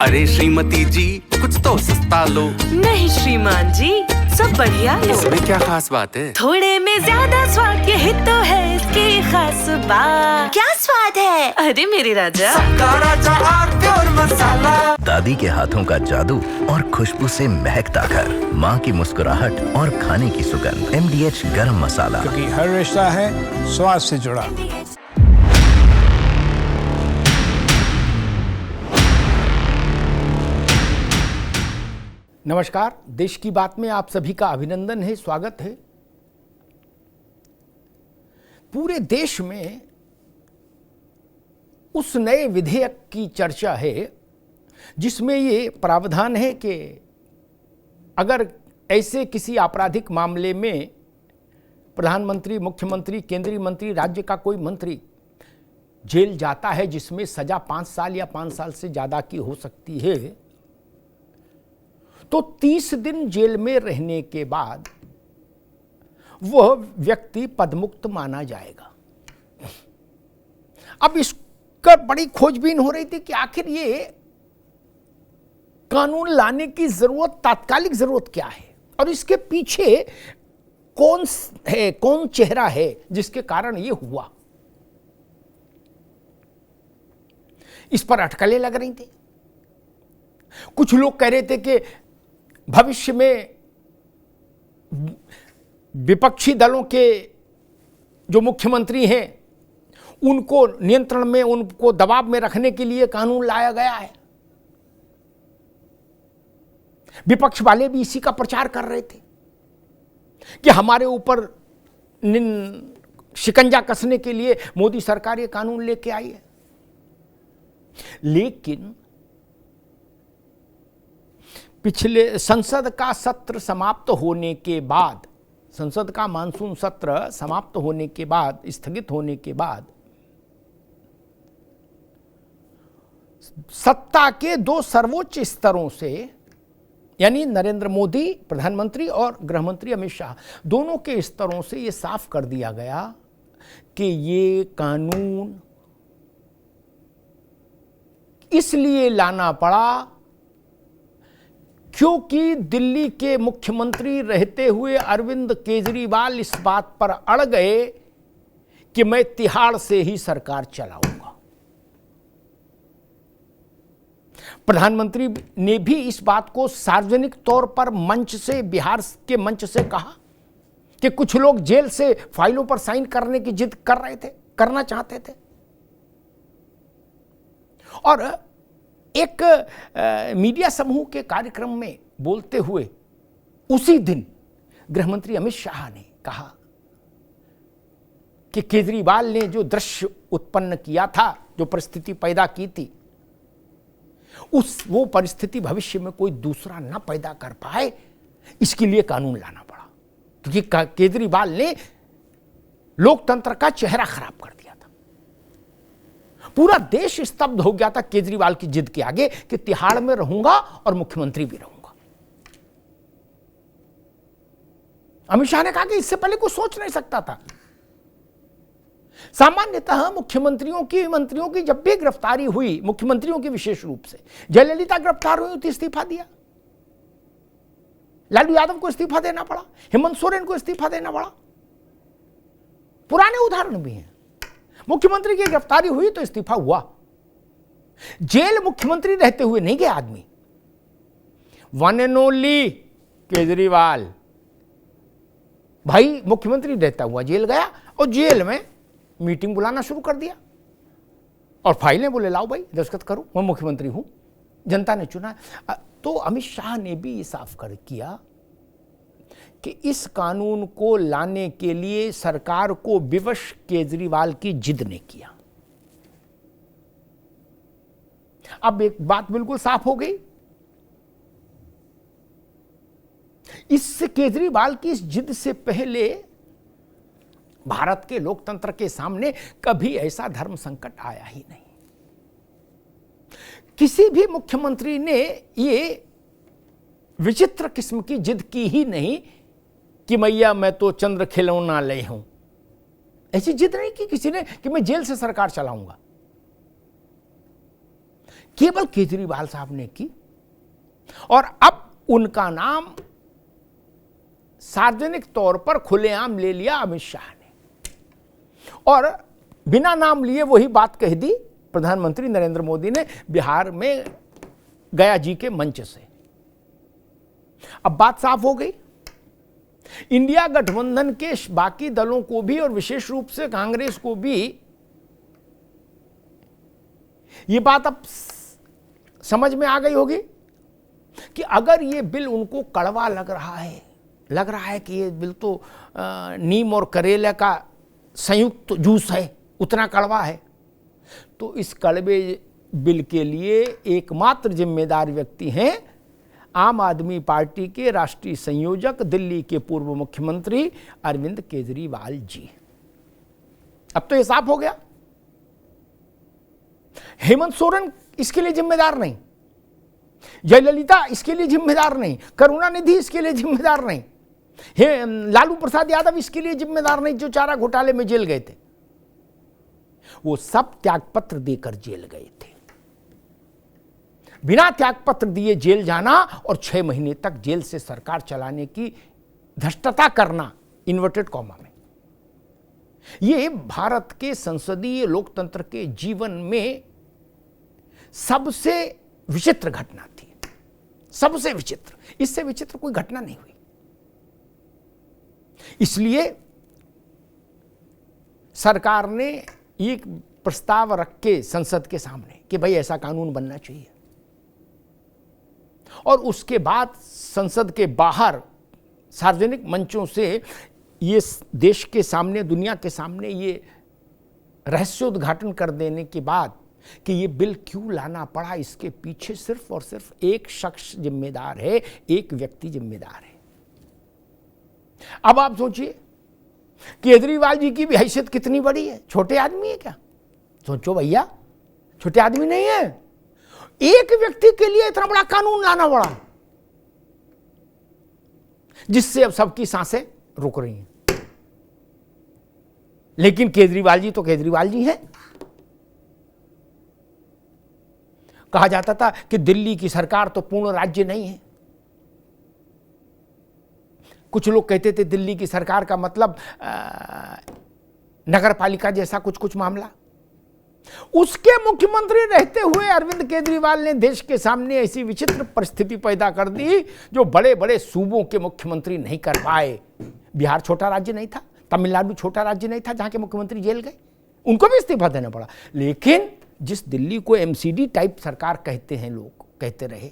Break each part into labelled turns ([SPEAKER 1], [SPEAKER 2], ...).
[SPEAKER 1] अरे श्रीमती जी कुछ तो सस्ता लो।
[SPEAKER 2] नहीं श्रीमान जी, सब बढ़िया लो।
[SPEAKER 1] इसमें क्या खास बात है?
[SPEAKER 2] थोड़े में ज्यादा स्वाद, यही तो है इसकी खास बात।
[SPEAKER 3] क्या स्वाद है?
[SPEAKER 2] अरे मेरे राजा,
[SPEAKER 1] राजा और मसाला।
[SPEAKER 4] दादी के हाथों का जादू और खुशबू से महकता घर, माँ की मुस्कुराहट और खाने की सुगंध। MDH गरम मसाला,
[SPEAKER 5] क्योंकि हर रिश्ता है स्वाद से जुड़ा।
[SPEAKER 6] नमस्कार, देश की बात में आप सभी का अभिनंदन है, स्वागत है। पूरे देश में उस नए विधेयक की चर्चा है जिसमें ये प्रावधान है कि अगर ऐसे किसी आपराधिक मामले में प्रधानमंत्री, मुख्यमंत्री, केंद्रीय मंत्री, राज्य का कोई मंत्री जेल जाता है जिसमें सजा 5 साल या 5 साल से ज़्यादा की हो सकती है, तो 30 दिन जेल में रहने के बाद वह व्यक्ति पदमुक्त माना जाएगा। अब इसका बड़ी खोजबीन हो रही थी कि आखिर ये कानून लाने की जरूरत, तात्कालिक जरूरत क्या है और इसके पीछे कौन है, कौन चेहरा है जिसके कारण ये हुआ। इस पर अटकलें लग रही थी। कुछ लोग कह रहे थे कि भविष्य में विपक्षी दलों के जो मुख्यमंत्री हैं उनको नियंत्रण में, उनको दबाव में रखने के लिए कानून लाया गया है। विपक्ष वाले भी इसी का प्रचार कर रहे थे कि हमारे ऊपर शिकंजा कसने के लिए मोदी सरकार ये कानून लेके आई है। लेकिन पिछले संसद का सत्र समाप्त होने के बाद, संसद का मानसून सत्र समाप्त होने के बाद, स्थगित होने के बाद, सत्ता के 2 सर्वोच्च स्तरों से, यानी नरेंद्र मोदी प्रधानमंत्री और गृहमंत्री अमित शाह, दोनों के स्तरों से यह साफ कर दिया गया कि ये कानून इसलिए लाना पड़ा क्योंकि दिल्ली के मुख्यमंत्री रहते हुए अरविंद केजरीवाल इस बात पर अड़ गए कि मैं तिहाड़ से ही सरकार चलाऊंगा। प्रधानमंत्री ने भी इस बात को सार्वजनिक तौर पर मंच से, बिहार के मंच से कहा कि कुछ लोग जेल से फाइलों पर साइन करने की जिद कर रहे थे, करना चाहते थे। और एक मीडिया समूह के कार्यक्रम में बोलते हुए उसी दिन गृहमंत्री अमित शाह ने कहा कि केजरीवाल ने जो दृश्य उत्पन्न किया था, जो परिस्थिति पैदा की थी, वो परिस्थिति भविष्य में कोई दूसरा ना पैदा कर पाए, इसके लिए कानून लाना पड़ा। क्योंकि केजरीवाल ने लोकतंत्र का चेहरा खराब कर दिया था। पूरा देश स्तब्ध हो गया था केजरीवाल की जिद के आगे कि तिहाड़ में रहूंगा और मुख्यमंत्री भी रहूंगा। अमित शाह ने कहा कि इससे पहले कोई सोच नहीं सकता था। सामान्यतः मुख्यमंत्रियों की, मंत्रियों की जब भी गिरफ्तारी हुई, मुख्यमंत्रियों की विशेष रूप से, जयललिता गिरफ्तार हुई तो इस्तीफा दिया, लालू यादव को इस्तीफा देना पड़ा, हेमंत सोरेन को इस्तीफा देना पड़ा। पुराने उदाहरण भी हैं। मुख्यमंत्री की गिरफ्तारी हुई तो इस्तीफा हुआ। जेल मुख्यमंत्री रहते हुए नहीं गए आदमी। वन एंड ओनली केजरीवाल भाई मुख्यमंत्री रहता हुआ जेल गया और जेल में मीटिंग बुलाना शुरू कर दिया और फाइलें बोले लाओ भाई दस्तखत करो, मैं मुख्यमंत्री हूं, जनता ने चुना। तो अमित शाह ने भी ये साफ कर किया कि इस कानून को लाने के लिए सरकार को विवश केजरीवाल की जिद ने किया। अब एक बात बिल्कुल साफ हो गई, इस केजरीवाल की इस जिद से पहले भारत के लोकतंत्र के सामने कभी ऐसा धर्म संकट आया ही नहीं। किसी भी मुख्यमंत्री ने ये विचित्र किस्म की जिद की ही नहीं कि मैया मैं तो चंद्र खिलौना ले हूं। ऐसी जिद नहीं की किसी ने कि मैं जेल से सरकार चलाऊंगा। केवल केजरीवाल साहब ने की, और अब उनका नाम सार्वजनिक तौर पर खुलेआम ले लिया अमित शाह ने, और बिना नाम लिए वही बात कह दी प्रधानमंत्री नरेंद्र मोदी ने बिहार में गया जी के मंच से। अब बात साफ हो गई। इंडिया गठबंधन के बाकी दलों को भी और विशेष रूप से कांग्रेस को भी ये बात अब समझ में आ गई होगी कि अगर ये बिल उनको कड़वा लग रहा है कि ये बिल तो नीम और करेले का संयुक्त जूस है, उतना कड़वा है, तो इस कड़वे बिल के लिए एकमात्र जिम्मेदार व्यक्ति हैं आम आदमी पार्टी के राष्ट्रीय संयोजक, दिल्ली के पूर्व मुख्यमंत्री अरविंद केजरीवाल जी। अब तो ये साफ हो गया, हेमंत सोरेन इसके लिए जिम्मेदार नहीं, जयललिता इसके लिए जिम्मेदार नहीं, करुणानिधि इसके लिए जिम्मेदार नहीं, लालू प्रसाद यादव इसके लिए जिम्मेदार नहीं, जो चारा घोटाले में जेल गए थे। वो सब त्यागपत्र देकर जेल गए थे। बिना त्यागपत्र दिए जेल जाना और 6 महीने तक जेल से सरकार चलाने की धृष्टता करना, इन्वर्टेड कॉमा में, ये भारत के संसदीय लोकतंत्र के जीवन में सबसे विचित्र घटना थी, सबसे विचित्र। इससे विचित्र कोई घटना नहीं हुई। इसलिए सरकार ने एक प्रस्ताव रख के संसद के सामने कि भाई ऐसा कानून बनना चाहिए, और उसके बाद संसद के बाहर सार्वजनिक मंचों से ये देश के सामने, दुनिया के सामने ये रहस्योद्घाटन कर देने के बाद कि ये बिल क्यों लाना पड़ा, इसके पीछे सिर्फ और सिर्फ एक शख्स जिम्मेदार है, एक व्यक्ति जिम्मेदार है। अब आप सोचिए केजरीवाल जी की भी हैसियत कितनी बड़ी है, छोटे आदमी है क्या? सोचो भैया, छोटे आदमी नहीं है। एक व्यक्ति के लिए इतना बड़ा कानून लाना पड़ा जिससे अब सबकी सांसें रुक रही हैं। लेकिन केजरीवाल जी तो केजरीवाल जी हैं। कहा जाता था कि दिल्ली की सरकार तो पूर्ण राज्य नहीं है। कुछ लोग कहते थे दिल्ली की सरकार का मतलब नगर पालिका जैसा कुछ मामला। उसके मुख्यमंत्री रहते हुए अरविंद केजरीवाल ने देश के सामने ऐसी विचित्र परिस्थिति पैदा कर दी जो बड़े बड़े सूबों के मुख्यमंत्री नहीं कर पाए। बिहार छोटा राज्य नहीं था, तमिलनाडु छोटा राज्य नहीं था जहां के मुख्यमंत्री जेल गए, उनको भी इस्तीफा देना पड़ा। लेकिन जिस दिल्ली को एमसीडी टाइप सरकार कहते हैं, लोग कहते रहे,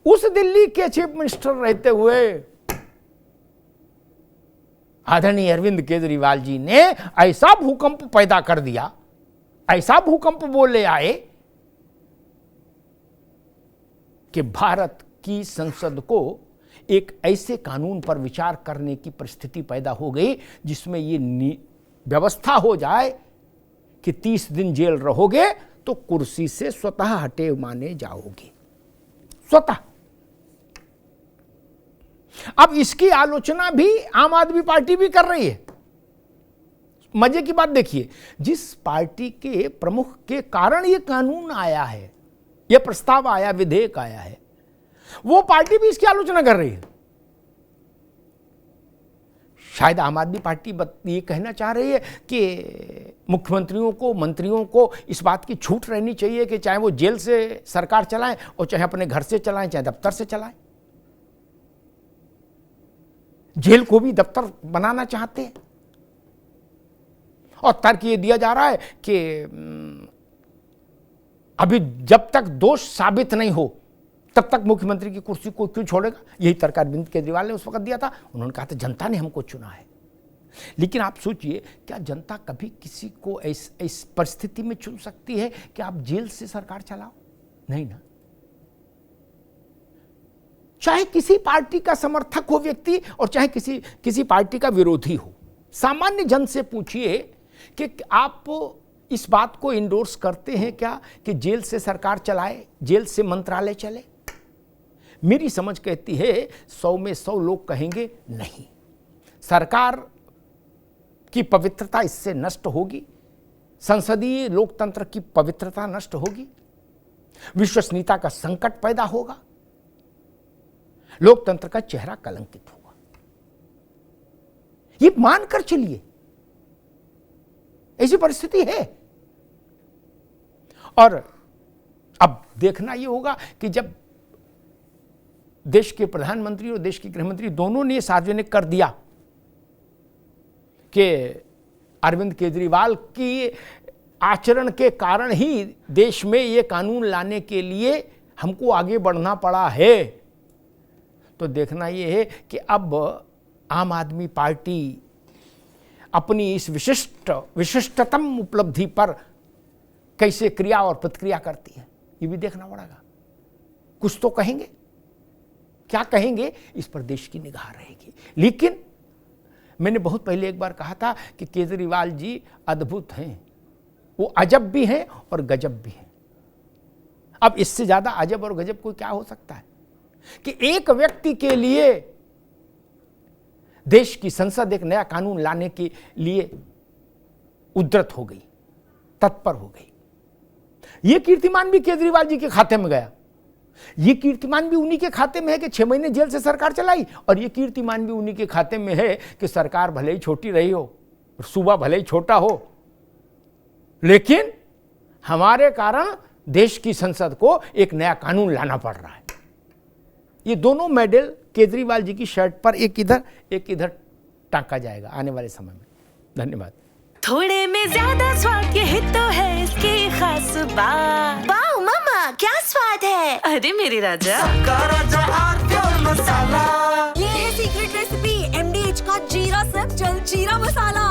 [SPEAKER 6] उस दिल्ली के चीफ मिनिस्टर रहते हुए आदरणीय अरविंद केजरीवाल जी ने ऐसा भूकंप पैदा कर दिया, ऐसा भूकंप बोले आए कि भारत की संसद को एक ऐसे कानून पर विचार करने की परिस्थिति पैदा हो गई जिसमें ये व्यवस्था हो जाए कि 30 दिन जेल रहोगे तो कुर्सी से स्वतः हटे माने जाओगे, स्वतः। अब इसकी आलोचना भी आम आदमी पार्टी भी कर रही है। मजे की बात देखिए, जिस पार्टी के प्रमुख के कारण ये कानून आया है, ये प्रस्ताव आया, विधेयक आया है, वो पार्टी भी इसकी आलोचना कर रही है। शायद आम आदमी पार्टी ये कहना चाह रही है कि मुख्यमंत्रियों को, मंत्रियों को इस बात की छूट रहनी चाहिए कि चाहे वो जेल से सरकार चलाएं और चाहे अपने घर से चलाएं, चाहे दफ्तर से चलाएं। जेल को भी दफ्तर बनाना चाहते हैं और तर्क ये दिया जा रहा है कि अभी जब तक दोष साबित नहीं हो तब तक मुख्यमंत्री की कुर्सी को क्यों छोड़ेगा। यही तर्क अरविंद केजरीवाल ने उस वक्त दिया था। उन्होंने कहा था जनता ने हमको चुना है। लेकिन आप सोचिए, क्या जनता कभी किसी को इस परिस्थिति में चुन सकती है कि आप जेल से सरकार चलाओ? नहीं ना। चाहे किसी पार्टी का समर्थक हो व्यक्ति और चाहे किसी पार्टी का विरोधी हो, सामान्य जन से पूछिए कि आप इस बात को इंडोर्स करते हैं क्या कि जेल से सरकार चलाए, जेल से मंत्रालय चले? मेरी समझ कहती है 100 में 100 लोग कहेंगे नहीं। सरकार की पवित्रता इससे नष्ट होगी, संसदीय लोकतंत्र की पवित्रता नष्ट होगी। विश्वसनीयता का संकट पैदा होगा, लोकतंत्र का चेहरा कलंकित होगा। ये मानकर चलिए, ऐसी परिस्थिति है। और अब देखना यह होगा कि जब देश के प्रधानमंत्री और देश के गृहमंत्री दोनों ने सार्वजनिक कर दिया कि अरविंद केजरीवाल की आचरण के कारण ही देश में ये कानून लाने के लिए हमको आगे बढ़ना पड़ा है, तो देखना ये है कि अब आम आदमी पार्टी अपनी इस विशिष्टतम उपलब्धि पर कैसे क्रिया और प्रतिक्रिया करती है, ये भी देखना पड़ेगा। कुछ तो कहेंगे, क्या कहेंगे इस पर देश की निगाह रहेगी। लेकिन मैंने बहुत पहले एक बार कहा था कि केजरीवाल जी अद्भुत हैं, वो अजब भी हैं और गजब भी हैं। अब इससे ज्यादा अजब और गजब कोई क्या हो सकता है कि एक व्यक्ति के लिए देश की संसद एक नया कानून लाने के लिए उद्यत हो गई, तत्पर हो गई। यह कीर्तिमान भी केजरीवाल जी के खाते में गया। यह कीर्तिमान भी उन्हीं के खाते में है कि 6 महीने जेल से सरकार चलाई, और यह कीर्तिमान भी उन्हीं के खाते में है कि सरकार भले ही छोटी रही हो, सूबा भले ही छोटा हो, लेकिन हमारे कारण देश की संसद को एक नया कानून लाना पड़ रहा है। ये दोनों मेडल केजरीवाल जी की शर्ट पर एक इधर टांका जाएगा आने वाले समय में। धन्यवाद।
[SPEAKER 2] थोड़े में ज्यादा स्वाद, यही तो है इसकी खास बात।
[SPEAKER 3] वाओ मम्मा, क्या स्वाद है।
[SPEAKER 2] अरे मेरे राजा,
[SPEAKER 1] सबका राजा आरती और मसाला।
[SPEAKER 3] ये है सीक्रेट रेसिपी MDH का जीरा सब जल जीरा मसाला।